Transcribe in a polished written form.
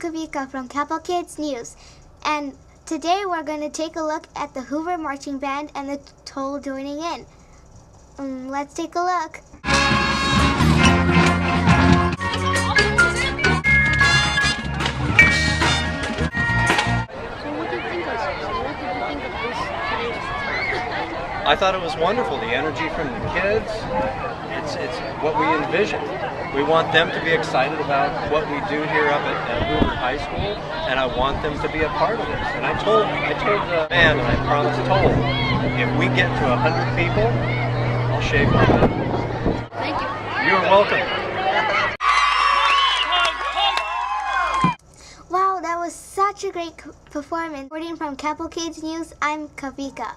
Kavika from Capital Kids News, and today we're going to take a look at the Hoover Marching Band and the toll joining in. Let's take a look. I thought it was wonderful, the energy from the kids. It's what we envision. We want them to be excited about what we do here up at Hoover High School, and I want them to be a part of this. And I told the band, and I promised Toll, if we get to 100 people, I'll shave my head. Thank you. You're welcome. Wow, that was such a great performance. Reporting from Capital Kids News, I'm Kavika.